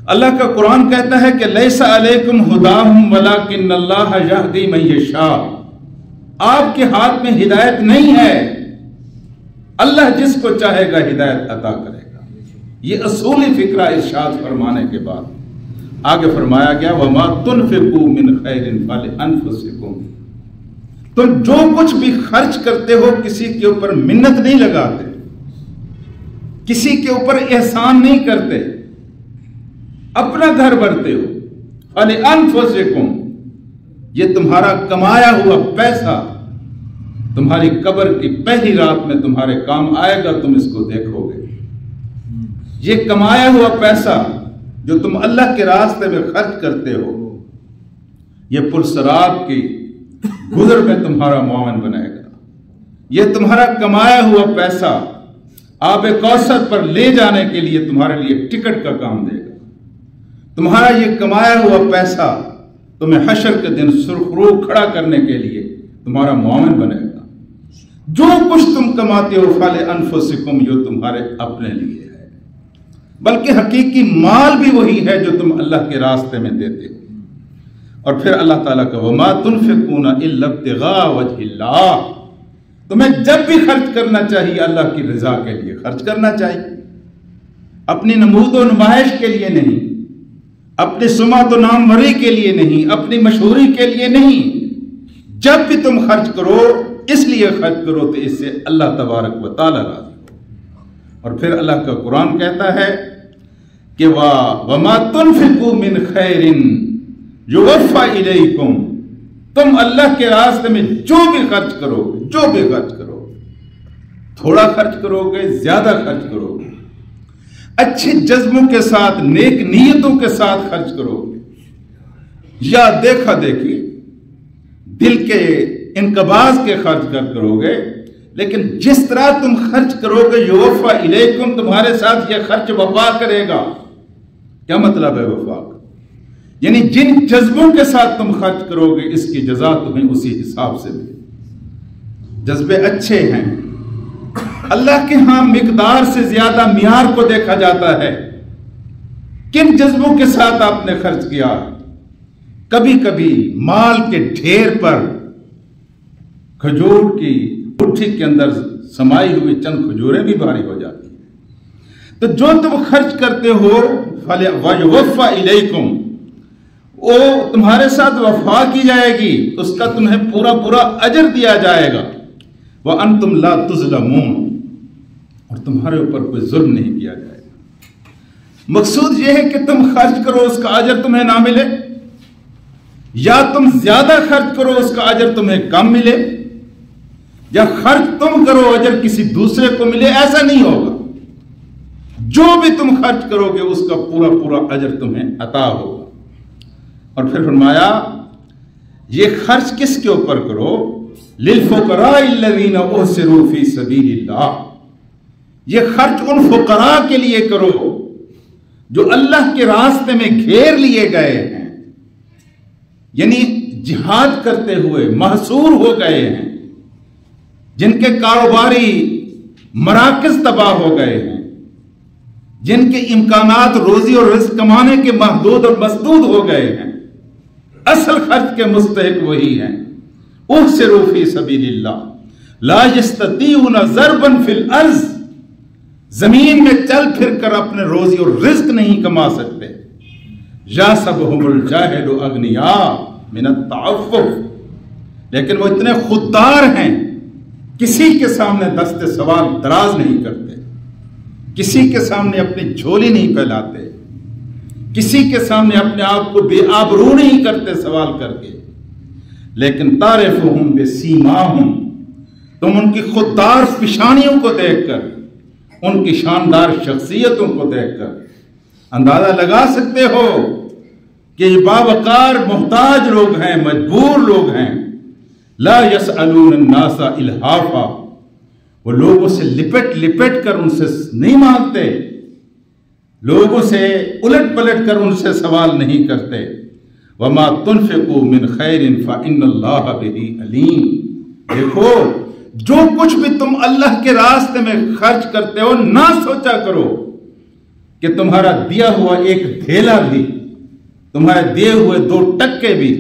اللہ کا قرآن کہتا ہے کہ لیس علیکم ہداہم ولکن اللہ یہدی من یشاء، آپ کے ہاتھ میں ہدایت نہیں ہے، اللہ جس کو چاہے گا ہدایت عطا کرے گا۔ یہ اصولی فکرہ ارشاد فرمانے کے بعد آگے فرمایا گیا وما تنفقوا من خیر فلانفسکم، تم جو کچھ بھی خرچ کرتے ہو کسی کے اوپر منت نہیں لگاتے، کسی کے اوپر احسان نہیں کرتے، اپنا گھر بھرتے ہو۔ فلانفسکم، یہ تمہارا کمایا ہوا پیسہ تمہاری قبر کی پہلی رات میں تمہارے کام آئے گا، تم اس کو دیکھو گے۔ یہ کمایا ہوا پیسہ جو تم اللہ کے راستے میں خرچ کرتے ہو، یہ پرسرات کی گزر میں تمہارا معاون بنائے گا۔ یہ تمہارا کمایا ہوا پیسہ آب کوثر پر لے جانے کے لیے تمہارے لیے ٹکٹ کا کام دے گا۔ تمہارا یہ کمایا ہوا پیسہ تمہیں حشر کے دن سرخرو کھڑا کرنے کے لیے تمہارا معاون بنے گا۔ جو کچھ تم کماتے ہو فلانفسکم، جو تمہارے اپنے لیے ہے، بلکہ حقیقی مال بھی وہی ہے جو تم اللہ کے راستے میں دیتے ہو۔ اور پھر اللہ تعالیٰ کا وما تنفقون الا ابتغاء وجہ اللہ، تمہیں جب بھی خرچ کرنا چاہیے اللہ کی رضا کے لیے خرچ کرنا چاہیے، اپنی نمود و نمائش کے لیے نہیں، اپنی سمعت و ناموری کے لیے نہیں، اپنی مشہوری کے لیے نہیں۔ جب بھی تم خرچ کرو اس لیے خرچ کرو تو اس سے اللہ تبارک و تعالیٰ راضی ہو۔ اور پھر اللہ کا قرآن کہتا ہے کہ وما تنفقوا من خیر یوفی الیکم، تم اللہ کے راستے میں جو بھی خرچ کرو گے، جو بھی خرچ کرو گے، تھوڑا خرچ کرو گے، زیادہ خرچ کرو گے، اچھے جذبوں کے ساتھ، نیک نیتوں کے ساتھ خرچ کرو گے، یا دیکھا دیکھی دل کے انقباض کے خرچ کرو گے، لیکن جس طرح تم خرچ کرو گے یوفی الیکم، تمہارے ساتھ یہ خرچ وفا کرے گا۔ کیا مطلب ہے وفا کا؟ یعنی جن جذبوں کے ساتھ تم خرچ کرو گے اس کی جزا تمہیں اسی حساب سے ملے۔ جذبے اچھے ہیں، اللہ کے ہاں مقدار سے زیادہ معیار کو دیکھا جاتا ہے۔ کن جذبوں کے ساتھ آپ نے خرچ کیا؟ کبھی کبھی مال کے ڈھیر پر کھجور کی مٹھی کے اندر سمائی ہوئی چند کھجوریں بھی بھاری ہو جاتی ہیں۔ تو جو تم خرچ کرتے ہو وَيُوَفَّى إِلَيْكُمْ، وہ تمہارے ساتھ وفا کی جائے گی، اس کا تمہیں پورا پورا اجر دیا جائے گا۔ وَأَنْتُمْ لَا تُظْلَمُونَ، اور تمہارے اوپر کوئی ظلم نہیں کیا جائے گا۔ مقصود یہ ہے کہ تم خرچ کرو اس کا اجر تمہیں نہ ملے، یا تم زیادہ خرچ کرو اس کا اجر تمہیں کم ملے، یا خرچ تم کرو اجر کسی دوسرے کو ملے، ایسا نہیں ہوگا۔ جو بھی تم خرچ کرو گے اس کا پورا پورا اجر تمہیں عطا ہوگا۔ اور پھر فرمایا یہ خرچ کس کے اوپر کرو؟ للفقراء الذین احصروا فی سبیل اللہ، یہ خرچ ان فقراء کے لیے کرو جو اللہ کے راستے میں گھیر لیے گئے ہیں، یعنی جہاد کرتے ہوئے محصور ہو گئے ہیں، جن کے کاروباری مراکز تباہ ہو گئے ہیں، جن کے امکانات روزی اور رزق کمانے کے محدود اور مسدود ہو گئے ہیں۔ اصل خرچ کے مستحق وہی ہیں۔ احصروا فی سبیل اللہ لا یستطیعون ضربا فی الارض، زمین میں چل پھر کر اپنے روزی اور رزق نہیں کما سکتے۔ یحسبهم الجاہل اغنیاء من التعفف، لیکن وہ اتنے خوددار ہیں، کسی کے سامنے دست سوال دراز نہیں کرتے، کسی کے سامنے اپنی جھولی نہیں پھیلاتے، کسی کے سامنے اپنے آپ کو بے آبرو نہیں کرتے سوال کر کے۔ لیکن تعرفہم بسیماہم، تم ان کی خوددار پیشانیوں کو دیکھ کر، ان کی شاندار شخصیتوں کو دیکھ کر اندازہ لگا سکتے ہو کہ یہ باوقار محتاج لوگ ہیں، مجبور لوگ ہیں۔ لا یسألون الناس الحافا، وہ لوگوں سے لپٹ لپٹ کر ان سے نہیں مانگتے، لوگوں سے الٹ پلٹ کر ان سے سوال نہیں کرتے۔ وما تنفقوا من خیر فإن اللہ بہ علیم، دیکھو جو کچھ بھی تم اللہ کے راستے میں خرچ کرتے ہو نہ سوچا کرو کہ تمہارا دیا ہوا ایک دھیلا بھی، تمہارے دیے ہوئے 2 ٹکے بھی،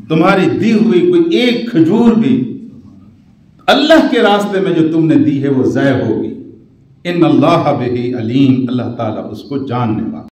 تمہاری دی ہوئی کوئی ایک کھجور بھی اللہ کے راستے میں جو تم نے دی ہے وہ ضائع ہوگی۔ ان اللہ بہ علیم، اللہ تعالیٰ اس کو جاننے والا۔